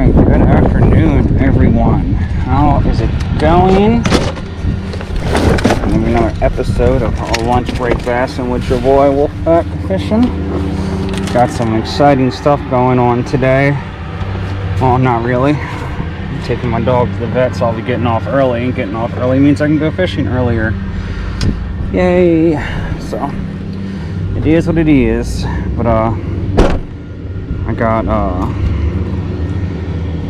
Alright, good afternoon everyone. How is it going? Another episode of Lunchbreak Bassin with your boy Wolfpack Fishing. Got some exciting stuff going on today. Well, not really. I'm taking my dog to the vet, so I'll be getting off early. And getting off early means I can go fishing earlier. Yay! So, it is what it is. But, I got,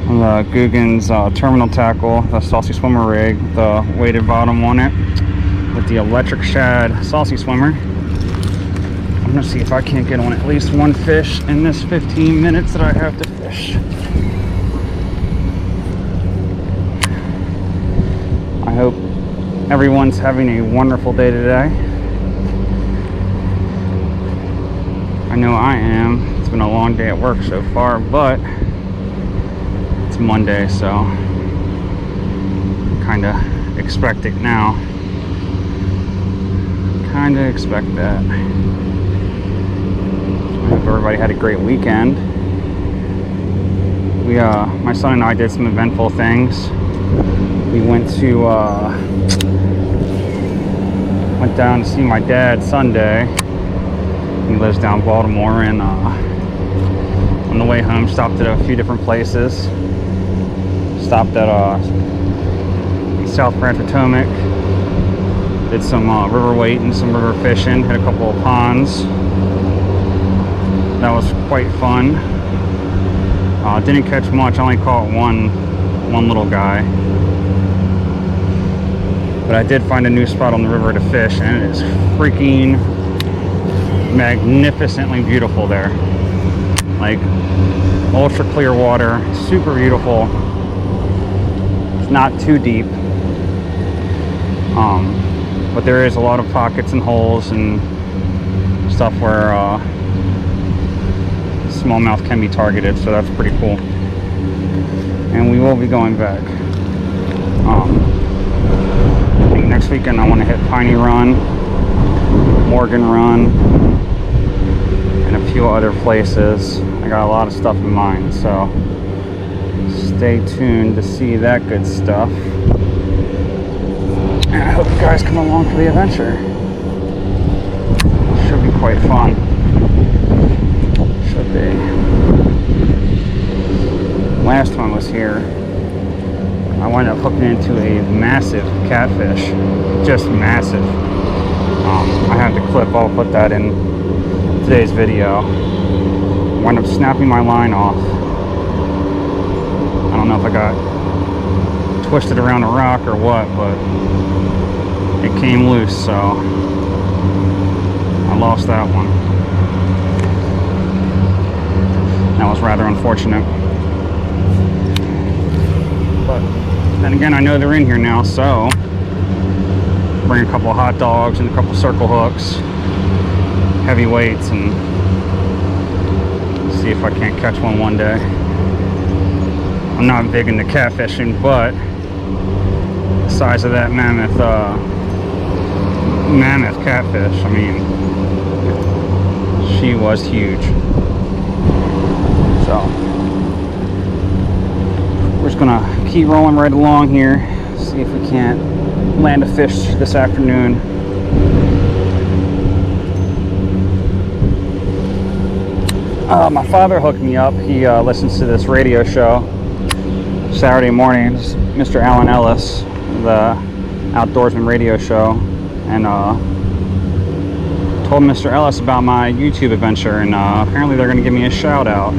the Guggen's terminal tackle, the Saucy Swimmer rig, the weighted bottom on it, with the electric shad Saucy Swimmer. I'm gonna see if I can't get on at least one fish in this 15 minutes that I have to fish. I hope everyone's having a wonderful day today. I know I am. It's been a long day at work so far, but it's Monday, so kind of expect it now. Kind of expect that. I hope everybody had a great weekend. My son and I did some eventful things. We went down to see my dad Sunday. He lives down Baltimore, and on the way home stopped at a few different places. Stopped at South Branch Potomac. Did some river wading, some river fishing. Hit a couple of ponds. That was quite fun. Didn't catch much. I only caught one little guy. But I did find a new spot on the river to fish, and it is freaking magnificently beautiful there. Like ultra clear water, super beautiful. It's not too deep, but there is a lot of pockets and holes and stuff where smallmouth can be targeted, so that's pretty cool. And we will be going back. I think next weekend I want to hit Piney Run, Morgan Run, and a few other places. I got a lot of stuff in mind, so stay tuned to see that good stuff. And I hope you guys come along for the adventure. Should be quite fun. Should be. Last time I was here, I wound up hooking into a massive catfish. Just massive. I had the clip, I'll put that in today's video. Wound up snapping my line off. I don't know if I got twisted around a rock or what, but it came loose, so I lost that one. That was rather unfortunate. But then again, I know they're in here now, so bring a couple of hot dogs and a couple of circle hooks, heavy weights, and see if I can't catch one day. I'm not big into catfishing, but the size of that mammoth catfish, I mean, she was huge. So we're just gonna keep rolling right along here, see if we can't land a fish this afternoon. My father hooked me up. He listens to this radio show Saturday mornings, Mr. Alan Ellis, the outdoorsman radio show, and told Mr. Ellis about my YouTube adventure, and apparently they're going to give me a shout out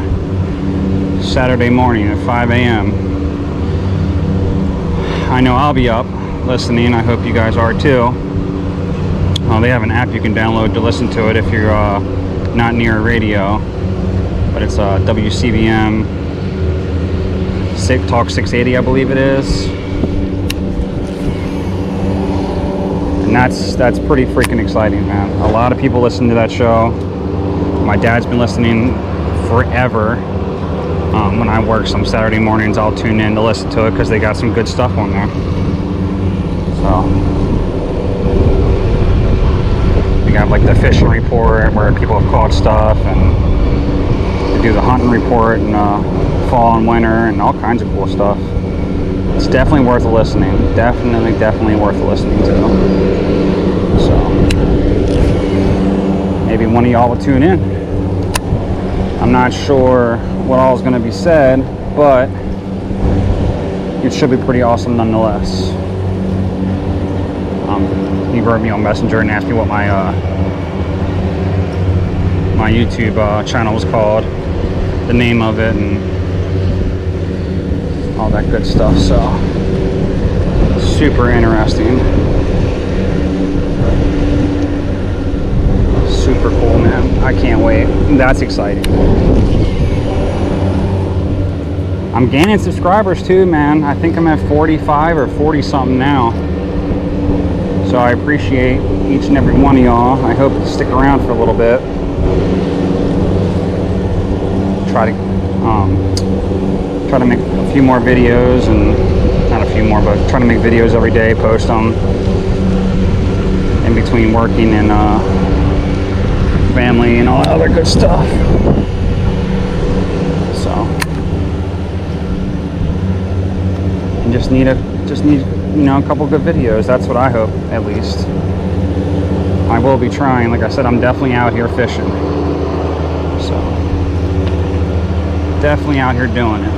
Saturday morning at 5 a.m. I know I'll be up listening. I hope you guys are too. They have an app you can download to listen to it if you're not near a radio, but it's WCBM Talk 680, I believe it is, and that's pretty freaking exciting, man. A lot of people listen to that show. My dad's been listening forever. When I work some Saturday mornings, I'll tune in to listen to it because they got some good stuff on there. So we got like the fishing report where people have caught stuff, and they do the hunting report and fall and winter and all kinds of cool stuff. It's definitely worth listening. Definitely worth listening to. So maybe one of y'all will tune in. I'm not sure what all is going to be said, but it should be pretty awesome nonetheless. He wrote me on Messenger and asked me what my my YouTube channel was called, the name of it, and all that good stuff. So super interesting, super cool, man. I can't wait. That's exciting. I'm gaining subscribers too, man. I think I'm at 45 or 40 something now. So I appreciate each and every one of y'all. I hope to stick around for a little bit. Try to make a few more videos, and not a few more, but try to make videos every day, post them in between working and family and all that other good stuff. So and just need you know, a couple good videos. That's what I hope, at least. I will be trying. Like I said, I'm definitely out here fishing. So definitely out here doing it.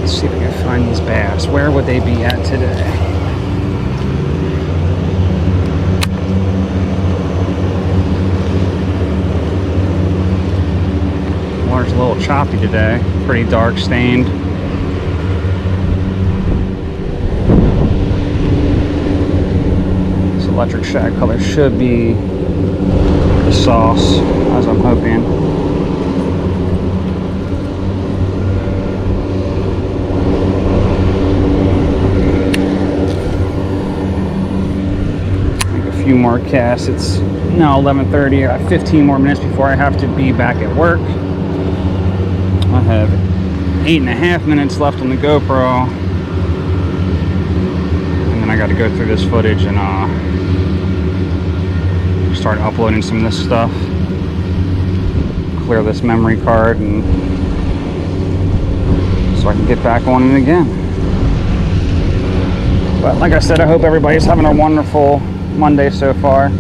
Let's see if I can find these bass. Where would they be at today? Water's a little choppy today. Pretty dark stained. This electric shag color should be the sauce, as I'm hoping. Make a few more casts. It's now 11:30. I have 15 more minutes before I have to be back at work. I have 8.5 minutes left on the GoPro, and then I got to go through this footage and start uploading some of this stuff, clear this memory card, and so I can get back on it again. But like I said, I hope everybody's having a wonderful Monday so far,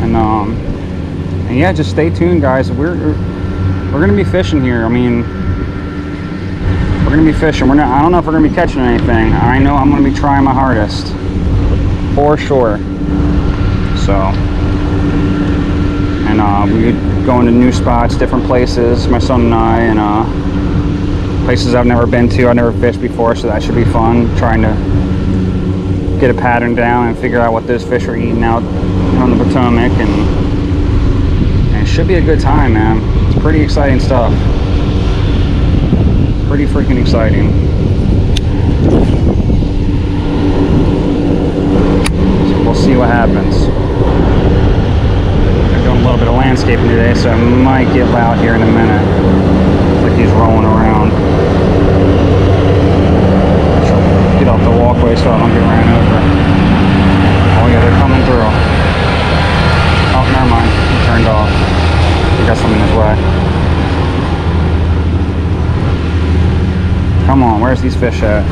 and yeah, just stay tuned, guys. We're gonna be fishing here. I mean, we're gonna be fishing. I don't know if we're gonna be catching anything. I know I'm gonna be trying my hardest, for sure. So, and we going to new spots, different places, my son and I, and places I've never been to. I've never fished before, so that should be fun. Trying to get a pattern down and figure out what those fish are eating out on the Potomac, and it should be a good time, man. It's pretty exciting stuff. Pretty freaking exciting. So we'll see what happens. I'm doing a little bit of landscaping today, so I might get loud here in a minute. Looks like he's rolling around. Get off the walkway so I don't get ran over. Oh yeah, they're coming through. Oh, never mind. He turned off. He got something in his way. Come on, where's these fish at?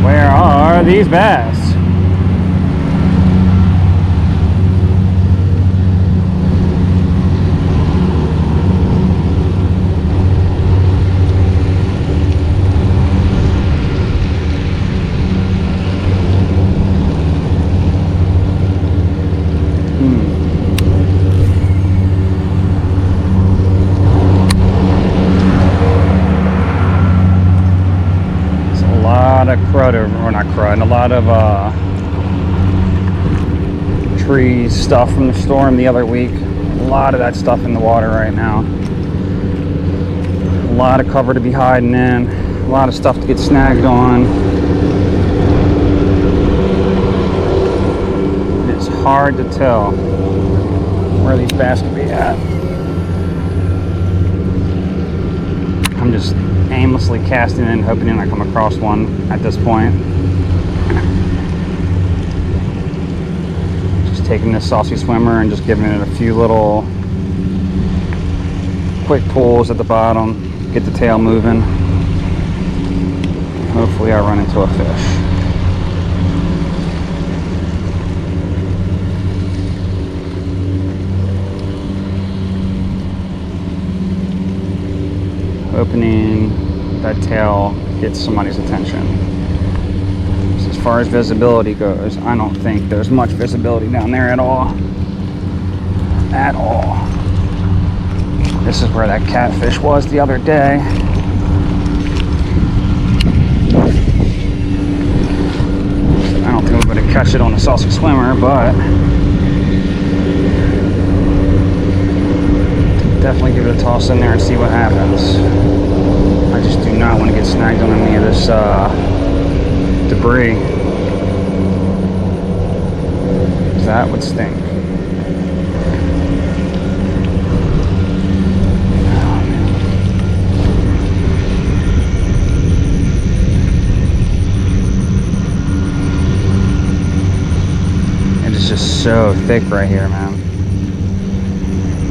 Where are these bass? Crud, or not crud, a lot of tree stuff from the storm the other week. A lot of that stuff in the water right now. A lot of cover to be hiding in. A lot of stuff to get snagged on. It's hard to tell where these bass could be at. I'm just aimlessly casting in, hoping I come across one at this point. Just taking this saucy swimmer and just giving it a few little quick pulls at the bottom, get the tail moving. Hopefully I run into a fish. Opening that tail gets somebody's attention. So as far as visibility goes, I don't think there's much visibility down there at all. At all. This is where that catfish was the other day. I don't think I'm going to catch it on a saucy swimmer, but definitely give it a toss in there and see what happens. I just do not want to get snagged on any of this debris. That would stink. It's just so thick right here, man.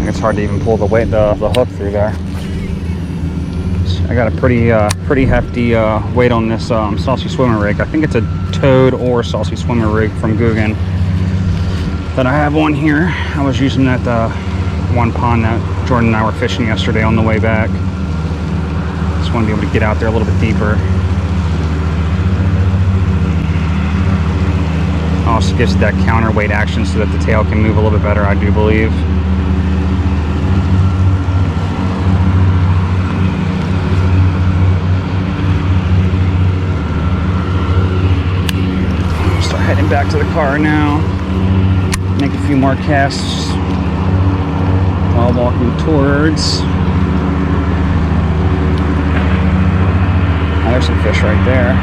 It's hard to even pull the hook through there. I got a pretty hefty weight on this saucy swimmer rig. I think it's a toad or saucy swimmer rig from Guggen that I have on here. I was using that one pond that Jordan and I were fishing yesterday on the way back. Just want to be able to get out there a little bit deeper. Also gives it that counterweight action so that the tail can move a little bit better, I do believe. Start heading back to the car now. Make a few more casts while walking towards. Oh, there's some fish right there.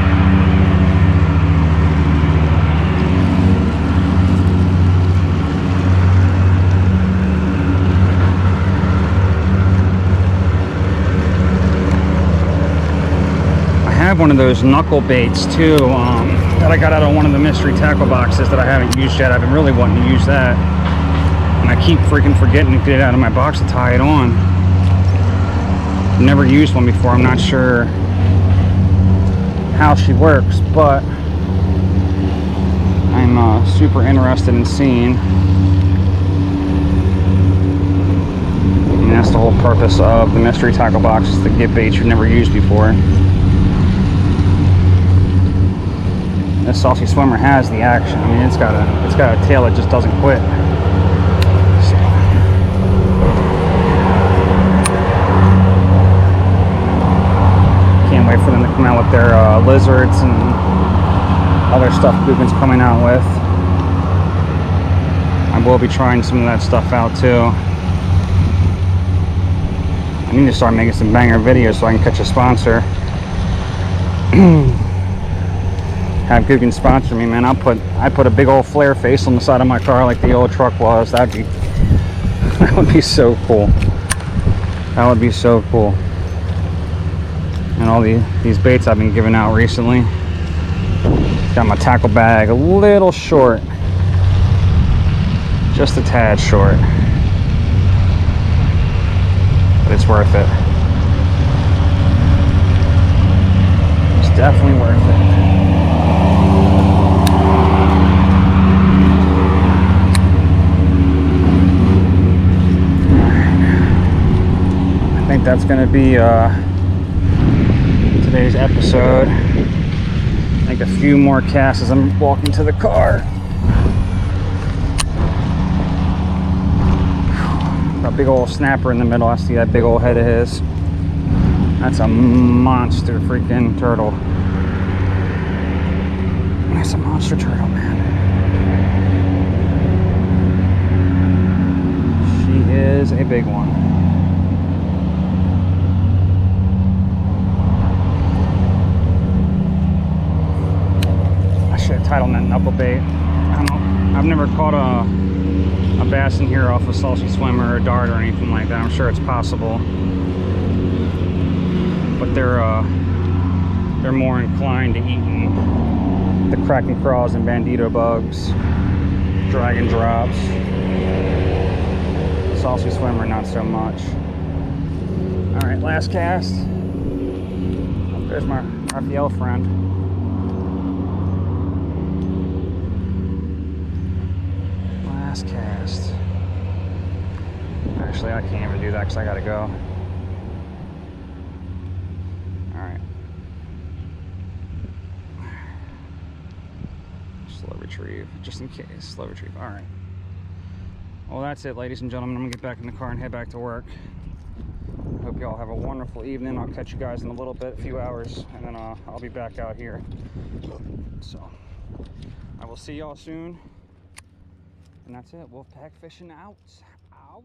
I have one of those knuckle baits too that I got out of one of the mystery tackle boxes that I haven't used yet. I've been really wanting to use that, and I keep freaking forgetting to get it out of my box to tie it on. Never used one before. I'm not sure how she works, but I'm super interested in seeing. And that's the whole purpose of the mystery tackle box, is to get baits you've never used before. This saucy swimmer has the action. I mean, it's got a tail that just doesn't quit. So. Can't wait for them to come out with their lizards and other stuff Guggen's coming out with. I will be trying some of that stuff out too. I need to start making some banger videos so I can catch a sponsor. Have Guggen sponsor me, man. I put a big old flare face on the side of my car like the old truck was. That would be so cool. That would be so cool. And all these baits I've been giving out recently. Got my tackle bag a little short, just a tad short, but it's worth it. It's definitely worth it. I think that's going to be today's episode. Make a few more casts as I'm walking to the car. Got a big old snapper in the middle. I see that big old head of his. That's a monster freaking turtle. That's a monster turtle, man. She is a big one. Title on that knuckle bait. I don't know. I've never caught a bass in here off a saucy swimmer or a dart or anything like that. I'm sure it's possible. but they're more inclined to eating the Kraken crawls and bandito bugs, dragon drops. Saucy swimmer, not so much. All right, last cast. Oh, there's my Raphael friend. Last cast. Actually, I can't even do that because I gotta go. All right. Slow retrieve, just in case. Slow retrieve. All right. Well, that's it, ladies and gentlemen. I'm gonna get back in the car and head back to work. Hope you all have a wonderful evening. I'll catch you guys in a little bit, a few hours, and then I'll be back out here. So I will see y'all soon. And that's it. Wolfpack fishing out. Out.